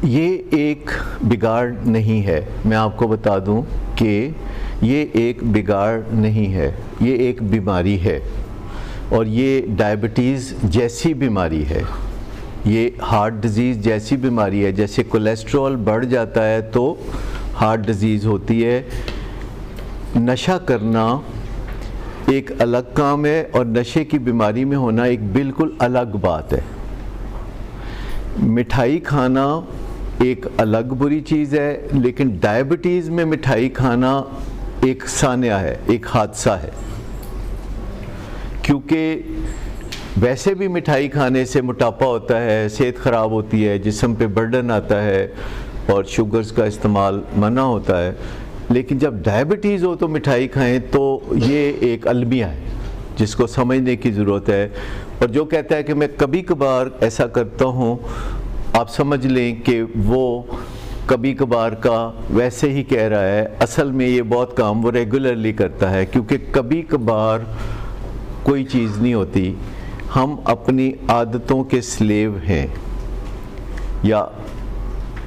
ये एक बिगाड़ नहीं है। मैं आपको बता दूं कि ये एक बिगाड़ नहीं है, ये एक बीमारी है और ये डायबिटीज़ जैसी बीमारी है, ये हार्ट डिज़ीज़ जैसी बीमारी है। जैसे कोलेस्ट्रॉल बढ़ जाता है तो हार्ट डिज़ीज़ होती है। नशा करना एक अलग काम है और नशे की बीमारी में होना एक बिल्कुल अलग बात है। मिठाई खाना एक अलग बुरी चीज़ है, लेकिन डायबिटीज़ में मिठाई खाना एक सान्या है, एक हादसा है, क्योंकि वैसे भी मिठाई खाने से मोटापा होता है, सेहत ख़राब होती है, जिस्म पे बर्डन आता है और शुगर्स का इस्तेमाल मना होता है। लेकिन जब डायबिटीज़ हो तो मिठाई खाएं तो ये एक अलमिया है जिसको समझने की ज़रूरत है। और जो कहता है कि मैं कभी कभार ऐसा करता हूँ, आप समझ लें कि वो कभी कभार का वैसे ही कह रहा है। असल में ये बहुत काम वो रेगुलरली करता है, क्योंकि कभी कभार कोई चीज़ नहीं होती। हम अपनी आदतों के स्लेव हैं या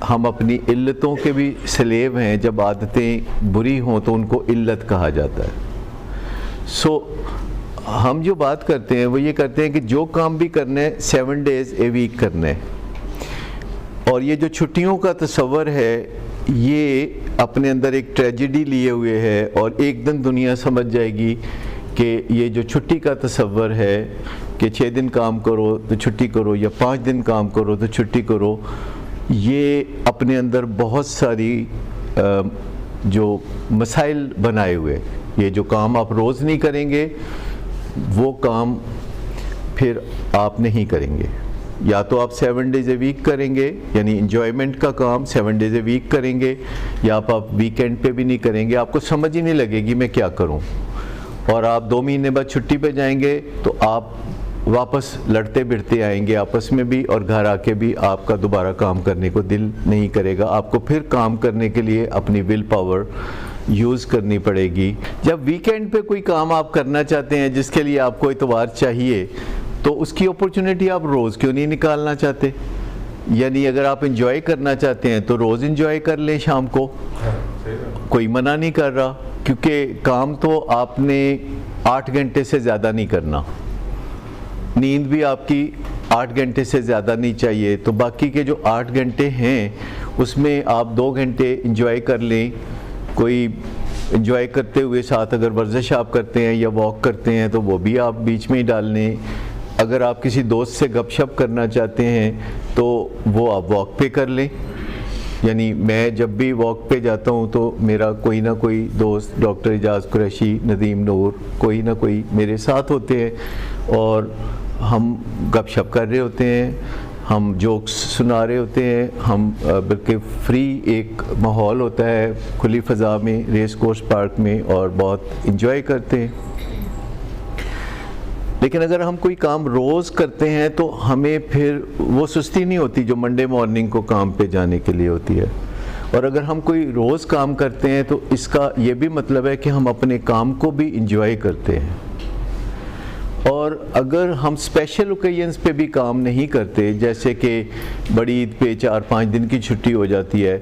हम अपनी इल्लतों के भी स्लेव हैं। जब आदतें बुरी हों तो उनको इल्लत कहा जाता है। हम जो बात करते हैं वो ये करते हैं कि जो काम भी करना है 7 डेज़ ए वीक करना है। और ये जो छुट्टियों का तस्वर है ये अपने अंदर एक ट्रेजेडी लिए हुए है और एक दिन दुनिया समझ जाएगी कि ये जो छुट्टी का तस्वर है कि 6 दिन काम करो तो छुट्टी करो या 5 दिन काम करो तो छुट्टी करो, ये अपने अंदर बहुत सारी जो मसाइल बनाए हुए। ये जो काम आप रोज़ नहीं करेंगे वो काम फिर आप नहीं करेंगे। या तो आप 7 डेज़ ए वीक करेंगे, यानी इंजॉयमेंट का काम 7 डेज़ ए वीक करेंगे, या आप वीकेंड पे भी नहीं करेंगे। आपको समझ ही नहीं लगेगी मैं क्या करूं। और आप 2 महीने बाद छुट्टी पे जाएंगे तो आप वापस लड़ते भिड़ते आएंगे आपस में भी, और घर आके भी आपका दोबारा काम करने को दिल नहीं करेगा। आपको फिर काम करने के लिए अपनी विल पावर यूज़ करनी पड़ेगी। जब वीकेंड पे कोई काम आप करना चाहते हैं जिसके लिए आपको इतवार चाहिए, तो उसकी अपॉर्चुनिटी आप रोज़ क्यों नहीं निकालना चाहते? यानी अगर आप इंजॉय करना चाहते हैं तो रोज़ इंजॉय कर लें शाम को, कोई मना नहीं कर रहा, क्योंकि काम तो आपने 8 घंटे से ज़्यादा नहीं करना। नींद भी आपकी 8 घंटे से ज़्यादा नहीं चाहिए। तो बाकी के जो 8 घंटे हैं उसमें आप 2 घंटे इंजॉय कर लें। कोई इंजॉय करते हुए साथ अगर वर्जिश आप करते हैं या वॉक करते हैं तो वो भी आप बीच में ही डाल लें। अगर आप किसी दोस्त से गपशप करना चाहते हैं तो वो आप वॉक पे कर लें। यानी मैं जब भी वॉक पे जाता हूँ तो मेरा कोई ना कोई दोस्त, डॉक्टर इजाज़ कुरैशी, नदीम नूर, कोई ना कोई मेरे साथ होते हैं और हम गपशप कर रहे होते हैं, हम जोक्स सुना रहे होते हैं, हम बल्कि फ्री एक माहौल होता है खुली फ़ज़ा में, रेस कोर्स पार्क में, और बहुत इंजॉय करते हैं। लेकिन अगर हम कोई काम रोज़ करते हैं तो हमें फिर वो सुस्ती नहीं होती जो मंडे मॉर्निंग को काम पे जाने के लिए होती है। और अगर हम कोई रोज़ काम करते हैं तो इसका ये भी मतलब है कि हम अपने काम को भी इंजॉय करते हैं। और अगर हम स्पेशल ओकेजन्स पे भी काम नहीं करते, जैसे कि बड़ी ईद पे 4-5 दिन की छुट्टी हो जाती है,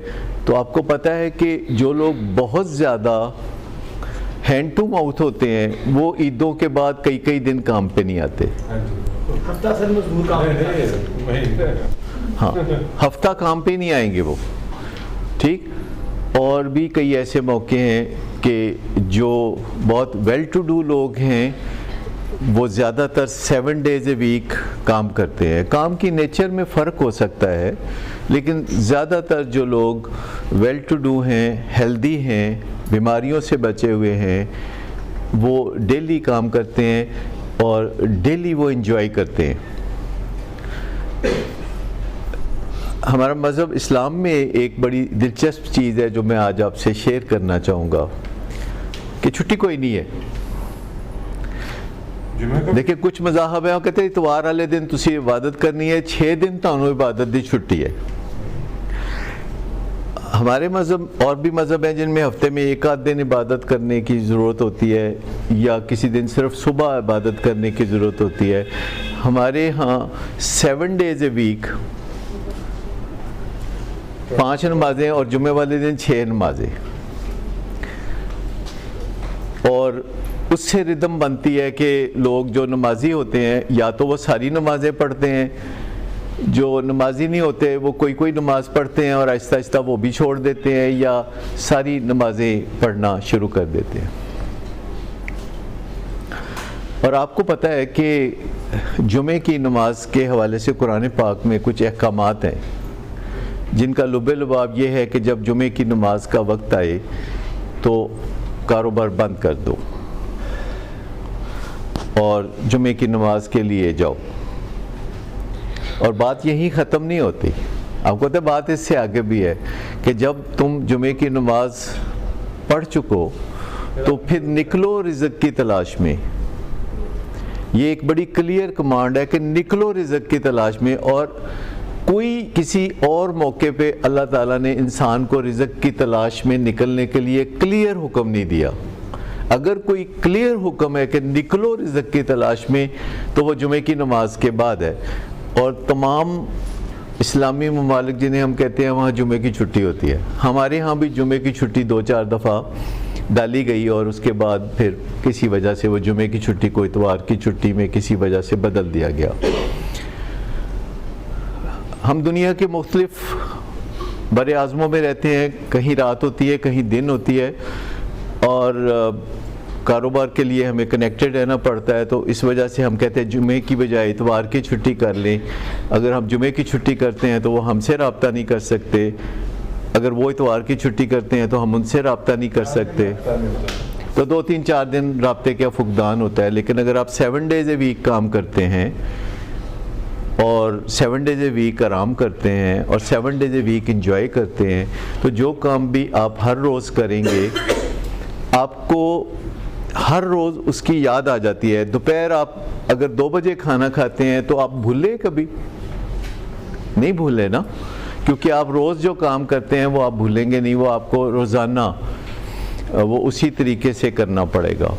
तो आपको पता है कि जो लोग बहुत ज़्यादा हैंड टू माउथ होते हैं वो ईदों के बाद कई दिन काम पे नहीं आते। हाँ, हफ्ता काम पे नहीं आएंगे वो, ठीक। और भी कई ऐसे मौके हैं कि जो बहुत वेल टू डू लोग हैं वो ज़्यादातर 7 डेज़ ए वीक काम करते हैं। काम की नेचर में फ़र्क हो सकता है, लेकिन ज़्यादातर जो लोग वेल टू डू हैं, हेल्दी हैं, बीमारियों से बचे हुए हैं, वो डेली काम करते हैं और डेली वो एंजॉय करते हैं। हमारा मज़हब इस्लाम में एक बड़ी दिलचस्प चीज़ है जो मैं आज आपसे शेयर करना चाहूँगा कि छुट्टी कोई नहीं है। देखिए, कुछ मज़ाहब है वो कहते हैं इतवार वाले दिन तुसी इबादत करनी है, 6 दिन तुहानू इबादत दी छुट्टी है। हमारे मज़हब और भी मज़हब हैं जिनमें हफ्ते में 1-आध दिन इबादत करने की ज़रूरत होती है, या किसी दिन सिर्फ सुबह इबादत करने की ज़रूरत होती है। हमारे यहाँ 7 डेज़ ए वीक 5 नमाजें और जुमे वाले दिन 6 नमाजें, और उससे रिदम बनती है कि लोग जो नमाजी होते हैं या तो वो सारी नमाजें पढ़ते हैं, जो नमाजी नहीं होते वो कोई कोई नमाज पढ़ते हैं और आहिस्ता आहिस्ता वो भी छोड़ देते हैं या सारी नमाजें पढ़ना शुरू कर देते हैं। और आपको पता है कि जुमे की नमाज के हवाले से कुरान पाक में कुछ अहकामात हैं जिनका लुबे लुबाब ये है कि जब जुमे की नमाज का वक्त आए तो कारोबार बंद कर दो और जुमे की नमाज के लिए जाओ। और बात यहीं ख़त्म नहीं होती, आपको तो बात इससे आगे भी है कि जब तुम जुमे की नमाज पढ़ चुको तो फिर निकलो रिज़्क़ की तलाश में। ये एक बड़ी क्लियर कमांड है कि निकलो रिज़्क़ की तलाश में, और कोई किसी और मौके पे अल्लाह ताला ने इंसान को रिज़्क़ की तलाश में निकलने के लिए क्लियर हुक्म नहीं दिया। अगर कोई क्लियर हुक्म है कि निकलो रिज़्क़ की तलाश में तो वो जुमे की नमाज के बाद है। और तमाम इस्लामी ममालिक जिन्हें हम कहते हैं वहाँ जुमे की छुट्टी होती है। हमारे यहाँ भी जुमे की छुट्टी 2-4 दफ़ा डाली गई और उसके बाद फिर किसी वजह से वो जुमे की छुट्टी को इतवार की छुट्टी में किसी वजह से बदल दिया गया। हम दुनिया के मुख्तलिफ बड़े आज़मों में रहते हैं, कहीं रात होती है कहीं दिन होती है, और कारोबार के लिए हमें कनेक्टेड रहना पड़ता है। तो इस वजह से हम कहते हैं जुमे की बजाय इतवार की छुट्टी कर लें। अगर हम जुमे की छुट्टी करते हैं तो वो हमसे रब्ता नहीं कर सकते, अगर वो इतवार की छुट्टी करते हैं तो हम उनसे रब्ता नहीं कर सकते। तो 2-3-4 दिन रब्ते का फुकदान होता है। लेकिन अगर आप 7 डेज़ ए वीक काम करते हैं और 7 डेज़ ए वीक आराम करते हैं और 7 डेज़ ए वीक इंजॉय करते हैं, तो जो काम भी आप हर रोज़ करेंगे आपको हर रोज़ उसकी याद आ जाती है। दोपहर आप अगर 2 बजे खाना खाते हैं तो आप भूले कभी नहीं, भूले ना, क्योंकि आप रोज़ जो काम करते हैं वो आप भूलेंगे नहीं, वो आपको रोज़ाना वो उसी तरीके से करना पड़ेगा।